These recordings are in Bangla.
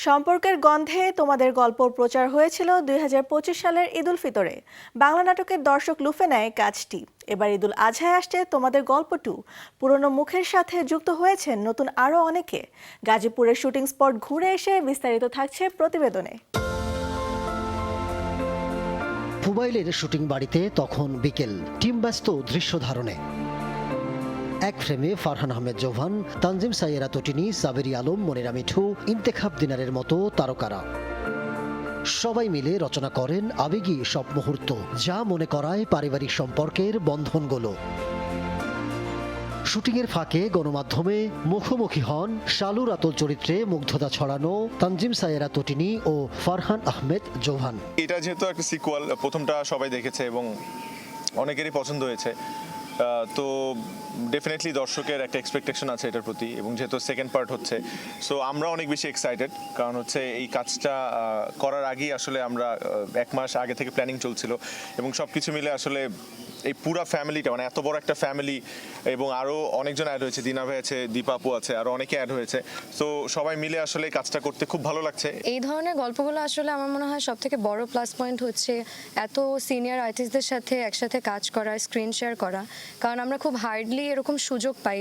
সম্পর্কের গন্ধে তোমাদের গল্প প্রচার হয়েছিল ২০২৫ সালের ঈদুল ফিতরে। বাংলা নাটকের দর্শক লুফে নেয় কাজটি। এবার ঈদুল আজহায় আসছে তোমাদের গল্পটু। পুরনো মুখের সাথে যুক্ত হয়েছেন নতুন আরও অনেকে। গাজীপুরের শুটিং স্পট ঘুরে এসে বিস্তারিত থাকছে প্রতিবেদনে। মোবাইলের শুটিং বাড়িতে তখন বিকেল, টিম ব্যস্ত দৃশ্য ধারণে। এক ফ্রেমে ফারহান আহমেদ জোভান, তানজিম সাইয়েরা তটিনী, সাবেরি আলম, মনিরা মিঠু, ইন্তেখাব দিনারের মতো তারকারা সবাই মিলে রচনা করেন আবেগী সব মুহূর্ত, যা মনে করায় পারিবারিক সম্পর্কের বন্ধনগুলো। শুটিংয়ের ফাঁকে গণমাধ্যমে মুখোমুখি হন শালু রাতুল চরিত্রে মুগ্ধতা ছড়ানো তানজিম সাইয়েরা তটিনী ও ফারহান আহমেদ জোভান। এটা যেহেতু একটা সিকুয়াল, প্রথমটা সবাই দেখেছে এবং অনেকেরই পছন্দ হয়েছে, তো ডেফিনেটলি দর্শকের একটা এক্সপেকটেশন আছে এটার প্রতি, এবং যেহেতু সেকেন্ড পার্ট হচ্ছে, সো আমরা অনেক বেশি এক্সাইটেড। কারণ হচ্ছে এই কাজটা করার আগেই আসলে আমরা 1 মাস আগে থেকে প্ল্যানিং চলছিল, এবং সব কিছু মিলে আসলে এই পুরা ফ্যামিলিটা, মানে এত বড় একটা ফ্যামিলি, এবং আরও অনেকজন অ্যাড হয়েছে, দিনা ভাই আছে, দীপাপু আছে, আরও অনেকে অ্যাড হয়েছে, তো সবাই মিলে আসলে কাজটা করতে খুব ভালো লাগছে। এই ধরনের গল্পগুলো আসলে আমার মনে হয় সব থেকে বড় প্লাস পয়েন্ট হচ্ছে এত সিনিয়র আর্টিস্টদের সাথে একসাথে কাজ করা, স্ক্রিন শেয়ার করা। কারণ আমরা খুব হার্ডলি এরকম সুযোগ পাই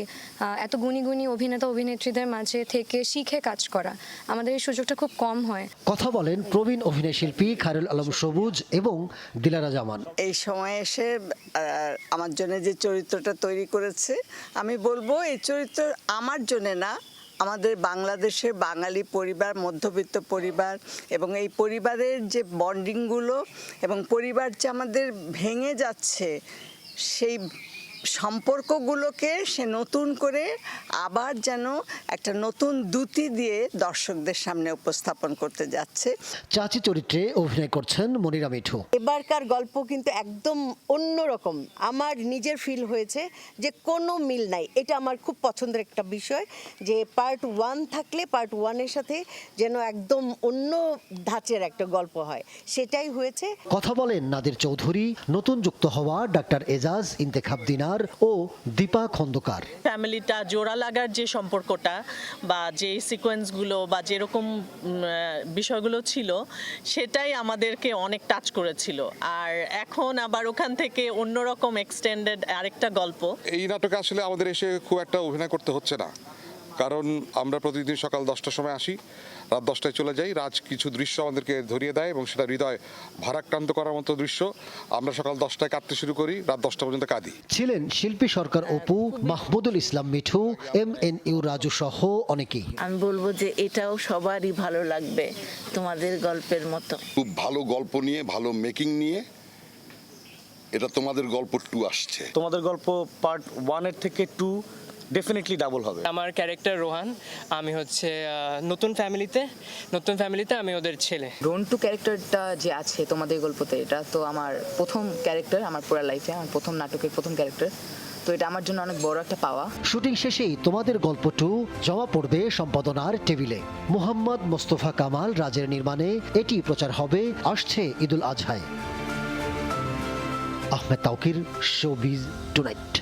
এত গুণী গুণী অভিনেতা অভিনেত্রীদের মাঝে থেকে শিখে কাজ করা, আমাদের এই সুযোগটা খুব কম হয়। কথা বলেন প্রবীণ অভিনয় শিল্পী খায়রুল আলম সবুজ এবং দিলারা জামান। এই সময় এসে আমার জন্য যে চরিত্রটা তৈরি করেছে, আমি বলবো এই চরিত্র আমার জন্য না, আমাদের বাংলাদেশের বাঙালি পরিবার, মধ্যবিত্ত পরিবার, এবং এই পরিবারের যে বন্ডিংগুলো এবং পরিবার যে আমাদের ভেঙে যাচ্ছে, সেই সম্পর্কগুলোকে সে নতুন করে আবার যেন একটা নতুন দ্যুতি দিয়ে দর্শকদের সামনে উপস্থাপন করতে যাচ্ছে। চাচি চরিত্রে অভিনয় করছেন মনিরা মিঠু। এবারকার গল্প কিন্তু একদম অন্যরকম। আমার নিজের ফিল হয়েছে যে কোনো মিল নাই। এটা আমার খুব পছন্দের একটা বিষয়, যে পার্ট 1 থাকলে পার্ট 1-এর সাথে যেন একদম অন্য ধাঁচের একটা গল্প হয়, সেটাই হয়েছে। কথা বলেন নাদির চৌধুরী, নতুন যুক্ত হওয়া ডাক্তার এজাজ, ইন্তেখাব দিনার ও দীপা খন্দকার। ফ্যামিলিটা জোড়া লাগার যে সম্পর্কটা বা যে সিকোয়েন্সগুলো বা যেরকম বিষয়গুলো ছিল, সেটাই আমাদেরকে অনেক টাচ করেছিল। আর এখন আবার ওখান থেকে অন্যরকম এক্সটেন্ডেড আরেকটা গল্প। এই নাটকে আসলে আমাদের এসে খুব একটা অভিনয় করতে হচ্ছে না, কারণ আমরা প্রতিদিন সকাল 10টার সময় আসি, রাত 10টায় চলে যাই। রাজ কিছু দৃশ্য আমাদেরকে ধরিয়ে দেয় এবং সেটা হৃদয় ভারাক্রান্ত করার মতো দৃশ্য। আমরা সকাল 10টায় কাঁদতে শুরু করি, রাত 10টা পর্যন্ত কাঁদি। ছিলেন শিল্পী সরকার অপু, মাহমুদুল ইসলাম মিঠু, MNU রাজু সহ অনেকেই। আমি বলবো যে এটাও সবারই ভালো লাগবে তোমাদের গল্পের মতো। খুব ভালো গল্প নিয়ে, ভালো মেকিং নিয়ে এটা তোমাদের গল্প 2 আসছে। তোমাদের গল্প পার্ট 1-এর থেকে 2 ডেফিনেটলি ডাবল হবে। আমার ক্যারেক্টার রোহান, আমি হচ্ছে নতুন ফ্যামিলিতে আমি ওদের ছেলে। রন্টু ক্যারেক্টারটা যে আছে তোমাদের গল্পতে, এটা তো আমার প্রথম ক্যারেক্টার, আমার পুরো লাইফে আমার প্রথম নাটকের প্রথম ক্যারেক্টার, তো এটা আমার জন্য অনেক বড় একটা পাওয়া। শুটিং শেষেই তোমাদের গল্পটু জমা পড়বে সম্পাদনার টেবিলে। মোহাম্মদ মোস্তফা কামাল রাজের নির্মাণে এটি প্রচার হবে আসছে ঈদুল আজহায়। Ahmed Tawkir, Showbiz tonight.